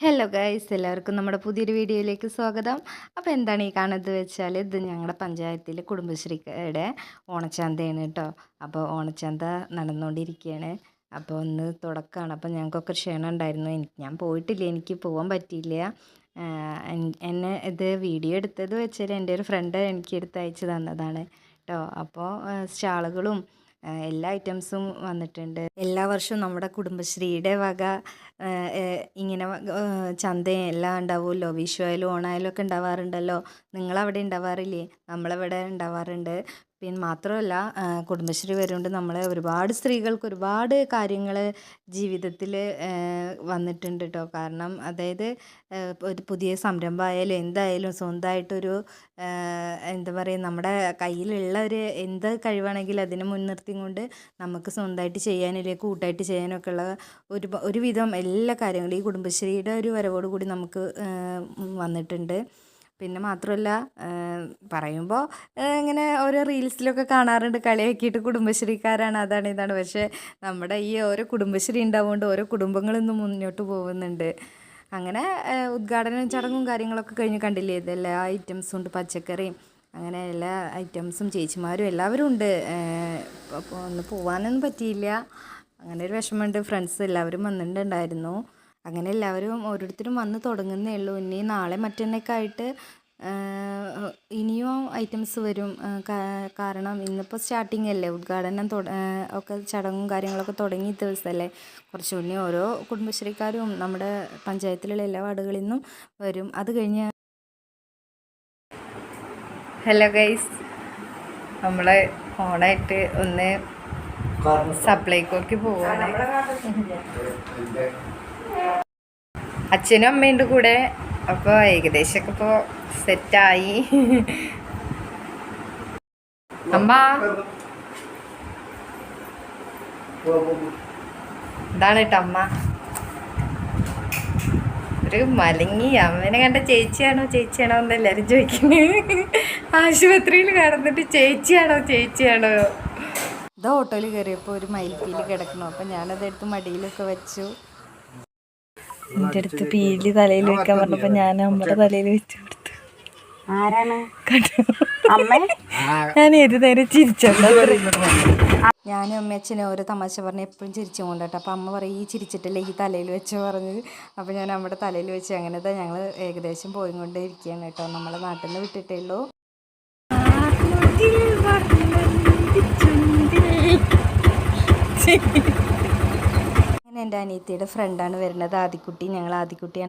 Hello guys, എല്ലാവർക്കും നമ്മുടെ പുതിയൊരു വീഡിയോയിലേക്ക് സ്വാഗതം. അപ്പോൾ എന്താണ് ഈ കാണുന്നത് വെച്ചാൽ, ഇത് ഞങ്ങളുടെ പഞ്ചായത്തിലെ കുടുംബശ്രീയുടെ ഓണച്ചന്തയാണ് കേട്ടോ. അപ്പോൾ ഓണച്ചന്ത നടന്നുകൊണ്ടിരിക്കുകയാണ്. അപ്പോൾ ഒന്ന് തുടക്കമാണ്. അപ്പോൾ ഞങ്ങൾക്കൊക്കെ ക്ഷണം ഉണ്ടായിരുന്നു. ഞാൻ പോയിട്ടില്ല, എനിക്ക് പോകാൻ പറ്റിയില്ല. എന്നെ ഇത് വീഡിയോ എടുത്തത് വെച്ചാൽ എൻ്റെ ഒരു ഫ്രണ്ട് എനിക്ക് എടുത്ത് അയച്ചു തന്നതാണ് കേട്ടോ. അപ്പോൾ സ്റ്റാളുകളും എല്ലാ ഐറ്റംസും വന്നിട്ടുണ്ട്. എല്ലാ വർഷവും നമ്മുടെ കുടുംബശ്രീയുടെ വക ഇങ്ങനെ ചന്തയും എല്ലാം ഉണ്ടാവുമല്ലോ. വിഷു ആയാലും ഓണായാലും ഒക്കെ ഉണ്ടാവാറുണ്ടല്ലോ. നിങ്ങളവിടെ ഉണ്ടാവാറില്ലേ? നമ്മളവിടെ ഉണ്ടാവാറുണ്ട്. പിന്നെ മാത്രമല്ല, കുടുംബശ്രീ വരുന്നുണ്ട് നമ്മളെ ഒരുപാട് സ്ത്രീകൾക്ക് ഒരുപാട് കാര്യങ്ങൾ ജീവിതത്തിൽ വന്നിട്ടുണ്ട് കേട്ടോ. കാരണം അതായത് ഒരു പുതിയ സംരംഭമായാലും എന്തായാലും സ്വന്തമായിട്ടൊരു എന്താ പറയുക, നമ്മുടെ കയ്യിലുള്ള ഒരു എന്ത് കഴിവാണെങ്കിലും അതിനെ മുൻനിർത്തിയും കൊണ്ട് നമുക്ക് സ്വന്തമായിട്ട് ചെയ്യാനില്ലേ, കൂട്ടായിട്ട് ചെയ്യാനൊക്കെ ഉള്ള ഒരുവിധം എല്ലാ കാര്യങ്ങളും ഈ കുടുംബശ്രീയുടെ ഒരു വരവോട് കൂടി നമുക്ക് വന്നിട്ടുണ്ട്. പിന്നെ മാത്രമല്ല, പറയുമ്പോൾ ഇങ്ങനെ ഓരോ റീൽസിലൊക്കെ കാണാറുണ്ട്, കളിയാക്കിയിട്ട് കുടുംബശ്രീക്കാരാണ് അതാണ് ഇതാണ്. പക്ഷേ നമ്മുടെ ഈ ഓരോ കുടുംബശ്രീ ഉണ്ടാവുകൊണ്ട് ഓരോ കുടുംബങ്ങളിന്നും മുന്നോട്ട് പോകുന്നുണ്ട്. അങ്ങനെ ഉദ്ഘാടന ചടങ്ങും കാര്യങ്ങളൊക്കെ കഴിഞ്ഞ് കണ്ടില്ലേ, ഇതെല്ലാ ഐറ്റംസും ഉണ്ട്, പച്ചക്കറിയും അങ്ങനെ എല്ലാ ഐറ്റംസും ചേച്ചിമാരും എല്ലാവരും ഉണ്ട്. അപ്പോൾ ഒന്ന് പോകാനൊന്നും പറ്റിയില്ല, അങ്ങനെ ഒരു വിഷമമുണ്ട്. ഫ്രണ്ട്സ് എല്ലാവരും വന്നിട്ടുണ്ടായിരുന്നു. അങ്ങനെ എല്ലാവരും ഓരോരുത്തരും വന്ന് തുടങ്ങുന്നേ ഉള്ളൂ. ഇനി നാളെ മറ്റന്നൊക്കെ ആയിട്ട് ഇനിയും ഐറ്റംസ് വരും. കാരണം ഇന്നിപ്പോൾ സ്റ്റാർട്ടിങ് അല്ലേ, ഉദ്ഘാടനം ഒക്കെ ചടങ്ങും കാര്യങ്ങളൊക്കെ തുടങ്ങിയ ദിവസമല്ലേ. കുറച്ച് മുന്നേ ഓരോ കുടുംബശ്രീക്കാരും നമ്മുടെ പഞ്ചായത്തിലുള്ള എല്ലാ വാർഡുകളിൽ നിന്നും വരും. അത് കഴിഞ്ഞ് ഹലോ ഗൈസ്, നമ്മൾ ഓണായിട്ട് ഒന്ന് സപ്ലൈക്കോക്ക് പോവാണ്. അച്ഛനും അമ്മയുണ്ട് കൂടെ. അപ്പോൾ ഏകദേശമൊക്കെ ഇപ്പോൾ സെറ്റായി. അമ്മ ഇതാണ് കേട്ടോ അമ്മ. ഒരു മലങ്ങി അമ്മേനെ കണ്ട ചേച്ചിയാണോ എന്ന് എല്ലാവരും ചോദിക്കുന്നത്. ആശുപത്രിയിൽ കിടന്നിട്ട് ചേച്ചിയാണോ. ഇത് ഓട്ടോയിൽ കയറിയപ്പോൾ ഒരു മയിൽപ്പീലി കിടക്കണം. അപ്പം ഞാനതെടുത്ത് മടിയിലൊക്കെ വെച്ചു. എൻ്റെ അടുത്ത് പീലി തലയിൽ വെക്കാൻ പറഞ്ഞപ്പോൾ ഞാൻ അമ്മയുടെ തലയിൽ വെച്ചു കൊടുത്തു. ആരാണ്? ഞാൻ ഏത് നേരം ചിരിച്ചോണ്ട് ഞാനും അമ്മയച്ഛനെ ഓരോ തമാശ പറഞ്ഞ് എപ്പോഴും ചിരിച്ചു കൊണ്ടോട്ടെ. അപ്പം അമ്മ പറയും, ഈ ചിരിച്ചിട്ടല്ലേ ഈ തലയിൽ വെച്ച് പറഞ്ഞത്. അപ്പോൾ ഞാൻ അമ്മയുടെ തലയിൽ വെച്ച്. അങ്ങനത്തെ ഞങ്ങൾ ഏകദേശം പോയിക്കൊണ്ടേ ഇരിക്കുകയാണ് കേട്ടോ. നമ്മളെ നാട്ടിൽ നിന്ന് വിട്ടിട്ടേ ഉള്ളൂ. അങ്ങനെ എൻ്റെ അനിയത്തിയുടെ ഫ്രണ്ടാണ് വരുന്നത്, ആദിക്കുട്ടി. ഞങ്ങൾ ആദിക്കുട്ടിയാണ്.